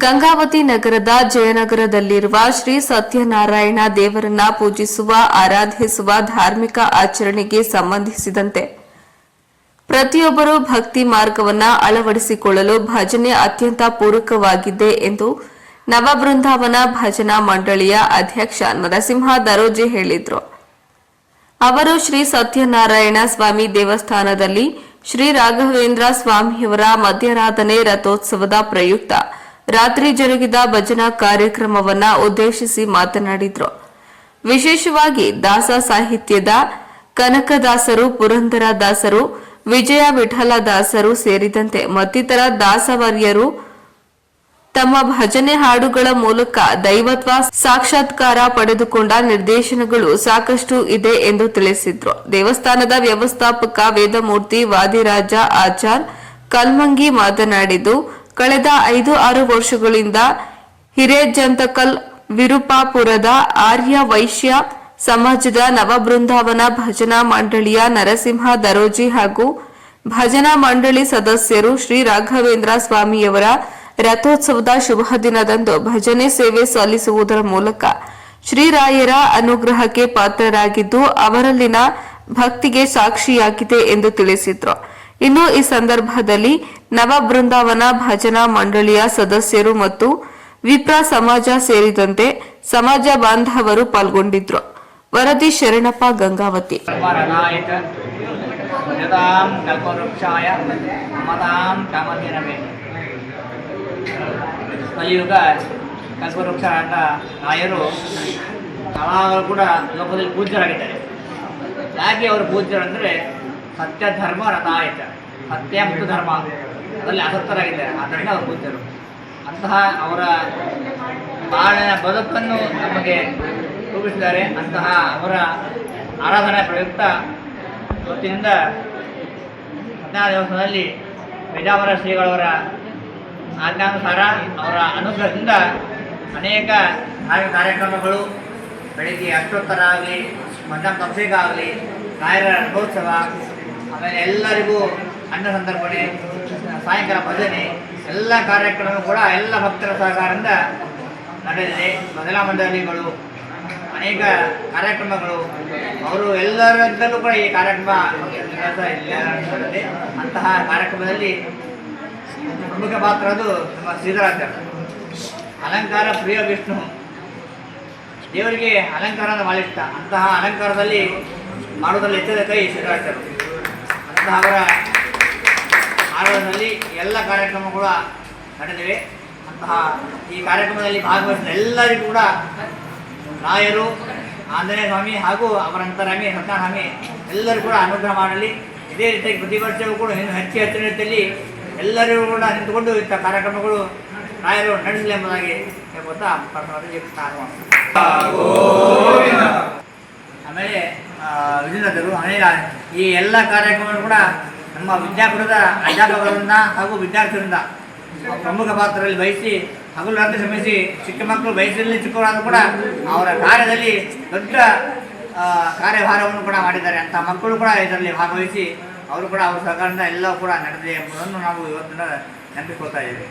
ಗಂಗಾವತಿ ನಗರದ ಜಯನಗರದಲ್ಲಿರುವ ಶ್ರೀ ಸತ್ಯನಾರಾಯಣ ದೇವರನ್ನ ಪೂಜಿಸುವ ಆರಾಧಿಸುವ ಧಾರ್ಮಿಕ ಆಚರಣೆಗೆ ಸಂಬಂಧಿಸಿದಂತೆ ಪ್ರತಿಯೊಬ್ಬರೂ ಭಕ್ತಿ ಮಾರ್ಗವನ್ನ ಅಳವಡಿಸಿಕೊಳ್ಳಲು ಭಜನೆ ಅತ್ಯಂತ ಪೂರಕವಾಗಿದೆ ಎಂದು ನವಬೃಂದಾವನ ಭಜನಾ ಮಂಡಳಿಯ ಅಧ್ಯಕ್ಷ ನರಸಿಂಹ ದರೋಜೆ ಹೇಳಿದರು. ಅವರು ಶ್ರೀ ಸತ್ಯನಾರಾಯಣ ಸ್ವಾಮಿ ದೇವಸ್ಥಾನದಲ್ಲಿ ಶ್ರೀ ರಾಘವೇಂದ್ರ ಸ್ವಾಮಿಯವರ ಮಧ್ಯಾರಾಧನೆ ರಥೋತ್ಸವದ ಪ್ರಯುಕ್ತ ರಾತ್ರಿ ಜರುಗಿದ ಭಜನಾ ಕಾರ್ಯಕ್ರಮವನ್ನ ಉದ್ದೇಶಿಸಿ ಮಾತನಾಡಿದರು. ವಿಶೇಷವಾಗಿ ದಾಸ ಸಾಹಿತ್ಯದ ಕನಕದಾಸರು, ಪುರಂದರದಾಸರು, ವಿಜಯ ವಿಠಲದಾಸರು ಸೇರಿದಂತೆ ಮತ್ತಿತರ ದಾಸವರ್ಯರು ತಮ್ಮ ಭಜನೆ ಹಾಡುಗಳ ಮೂಲಕ ದೈವತ್ವ ಸಾಕ್ಷಾತ್ಕಾರ ಪಡೆದುಕೊಂಡ ನಿದರ್ಶನಗಳು ಸಾಕಷ್ಟು ಇದೆ ಎಂದು ತಿಳಿಸಿದ್ರು. ದೇವಸ್ಥಾನದ ವ್ಯವಸ್ಥಾಪಕ ವೇದಮೂರ್ತಿ ವಾದಿರಾಜ ಆಚಾರ್ ಕಲ್ಮಂಗಿ ಮಾತನಾಡಿದ್ದು, ಕಳೆದ 5-6 ವರ್ಷಗಳಿಂದ ಹಿರೇಜಂತಕಲ್ ವಿರುಪಾಪುರದ ಆರ್ಯ ವೈಶ್ಯ ಸಮಾಜದ ನವಬೃಂದಾವನ ಭಜನಾ ಮಂಡಳಿಯ ನರಸಿಂಹ ದರೋಜಿ ಹಾಗೂ ಭಜನಾ ಮಂಡಳಿ ಸದಸ್ಯರು ಶ್ರೀ ರಾಘವೇಂದ್ರ ಸ್ವಾಮಿಯವರ ರಥೋತ್ಸವದ ಶುಭ ದಿನದಂದು ಭಜನೆ ಸೇವೆ ಸಲ್ಲಿಸುವುದರ ಮೂಲಕ ಶ್ರೀರಾಯರ ಅನುಗ್ರಹಕ್ಕೆ ಪಾತ್ರರಾಗಿದ್ದು ಅವರಲ್ಲಿನ ಭಕ್ತಿಗೆ ಸಾಕ್ಷಿಯಾಗಿದೆ ಎಂದು ತಿಳಿಸಿದ್ರು. ಇನ್ನು ಈ ಸಂದರ್ಭದಲ್ಲಿ ನವಬೃಂದಾವನ ಭಜನಾ ಮಂಡಳಿಯ ಸದಸ್ಯರು ಮತ್ತು ವಿಪ್ರ ಸಮಾಜ ಸೇರಿದಂತೆ ಸಮಾಜ ಬಾಂಧವರು ಪಾಲ್ಗೊಂಡಿದ್ರು. ವರದಿ ಶರಣಪ್ಪ, ಗಂಗಾವತಿ. ಕಲಿಯುಗ ಕಲ್ಪವೃಕ್ಷ ಅಂತ ರಾಯರು ಯಾವಾಗಲೂ ಕೂಡ ಲೋಕದಲ್ಲಿ ಪೂಜ್ಯರಾಗಿದ್ದಾರೆ. ಯಾಕೆ ಅವರು ಪೂಜ್ಯರಂದರೆ ಸತ್ಯ ಧರ್ಮ ರಥಾಯತ, ಸತ್ಯ ಮತ್ತು ಧರ್ಮ ಅದರಲ್ಲಿ ಆಸಕ್ತರಾಗಿದ್ದಾರೆ, ಆದ್ದರಿಂದ ಅವರು ಪೂಜ್ಯರು. ಅಂತಹ ಅವರ ಬಾಳಿನ ಬದುಕನ್ನು ನಮಗೆ ರೂಪಿಸಿದ್ದಾರೆ. ಅಂತಹ ಅವರ ಆರಾಧನಾ ಪ್ರಯುಕ್ತ ಇವತ್ತಿನಿಂದ 14 ದಿವಸದಲ್ಲಿ ಪೇಜಾವರ ಶ್ರೀಗಳವರ ಆಜ್ಞಾನುಸಾರ ಅವರ ಅನುಗ್ರಹದಿಂದ ಅನೇಕ ಕಾರ್ಯಕ್ರಮಗಳು, ಬೆಳಗ್ಗೆ ಅಷ್ಟೋತ್ತರ ಆಗಲಿ, ಮಧ್ಯಾಹ್ನ ಅಭಿಷೇಕ ಆಗಲಿ, ರಾಯರ ರಥೋತ್ಸವ, ಆಮೇಲೆ ಎಲ್ಲರಿಗೂ ಅನ್ನ ಸಂತರ್ಪಣೆ, ಸಾಯಂಕಾಲ ಭಜನೆ, ಎಲ್ಲ ಕಾರ್ಯಕ್ರಮ ಕೂಡ ಎಲ್ಲ ಭಕ್ತರ ಸಹಕಾರದಿಂದ ನಡೆದಿದೆ. ಭಜನಾ ಮಂಡಳಿಗಳು ಅನೇಕ ಕಾರ್ಯಕ್ರಮಗಳು ಅವರು ಎಲ್ಲರಿಂದಲೂ ಕೂಡ ಈ ಕಾರ್ಯಕ್ರಮ ನಡೆದಿದೆ. ಅಂತಹ ಕಾರ್ಯಕ್ರಮದಲ್ಲಿ ಪ್ರಮುಖ ಪಾತ್ರ ಅದು ನಮ್ಮ ಶ್ರೀಧರಾಚಾರ್ಯ. ಅಲಂಕಾರ ಪ್ರಿಯ ವಿಷ್ಣು, ದೇವರಿಗೆ ಅಲಂಕಾರದ ಭಾಳ ಇಷ್ಟ. ಅಂತಹ ಅಲಂಕಾರದಲ್ಲಿ ಮಾಡೋದ್ರಲ್ಲಿ ಎತ್ತದ ಕೈ ಶ್ರೀಧರಾಚಾರ್ಯರು. ಅಂತಹ ಅವರ ಆರಾಧನೆಯಲ್ಲಿ ಎಲ್ಲ ಕಾರ್ಯಕ್ರಮಗಳು ನಡೆದಿವೆ. ಅಂತಹ ಈ ಕಾರ್ಯಕ್ರಮದಲ್ಲಿ ಭಾಗವಹಿಸಿದ ಎಲ್ಲರಿಗೂ ಕೂಡ ರಾಯರು, ಆಂಜನೇಯ ಸ್ವಾಮಿ ಹಾಗೂ ಅವರ ಅಂತರಾಮಿ ಸತ್ಯನಾರಾಯಣ ಎಲ್ಲರೂ ಕೂಡ ಅನುಗ್ರಹ ಮಾಡಲಿ. ಇದೇ ರೀತಿಯಾಗಿ ಪ್ರತಿ ವರ್ಷವೂ ಕೂಡ ಹೆಚ್ಚಿನ ರೀತಿಯಲ್ಲಿ ಎಲ್ಲರಿಗೂ ಕೂಡ ನಿಂತುಕೊಂಡು ಇಂಥ ಕಾರ್ಯಕ್ರಮಗಳು ರಾಯರು ನಡೆಸಲಿ ಎಂಬುದಾಗಿ ಹೇಳ್ಕೊತಾ ಆಮೇಲೆ ವಿಜೇಂದ್ರರು ಆಮೇಲೆ ಈ ಎಲ್ಲ ಕಾರ್ಯಕ್ರಮಗಳು ಕೂಡ ನಮ್ಮ ವಿದ್ಯಾಪೀಠದ ಅಧ್ಯಾಪಕರಿಂದ ಹಾಗೂ ವಿದ್ಯಾರ್ಥಿಗಳಿಂದ ಪ್ರಮುಖ ಪಾತ್ರದಲ್ಲಿ ವಹಿಸಿ ಹಗಲು ರಾತ್ರಿ ಶ್ರಮಿಸಿ ಚಿಕ್ಕ ಮಕ್ಕಳು ವಯಸ್ಸಲ್ಲಿ ಚಿಕ್ಕವರಾದರೂ ಕೂಡ ಅವರ ಕಾರ್ಯದಲ್ಲಿ ದೊಡ್ಡ ಕಾರ್ಯಭಾರವನ್ನು ಕೂಡ ಮಾಡಿದ್ದಾರೆ. ಅಂಥ ಮಕ್ಕಳು ಕೂಡ ಇದರಲ್ಲಿ ಭಾಗವಹಿಸಿ ಅವರು ಕೂಡ ಅವರ ಸಹಕಾರದಿಂದ ಎಲ್ಲವೂ ಕೂಡ ನಡೆದಿದೆ ಎಂಬುದನ್ನು ನಾವು ಇವತ್ತಿನ ನೆನಪಿಸ್ಕೊಳ್ತಾ ಇದ್ದೀವಿ.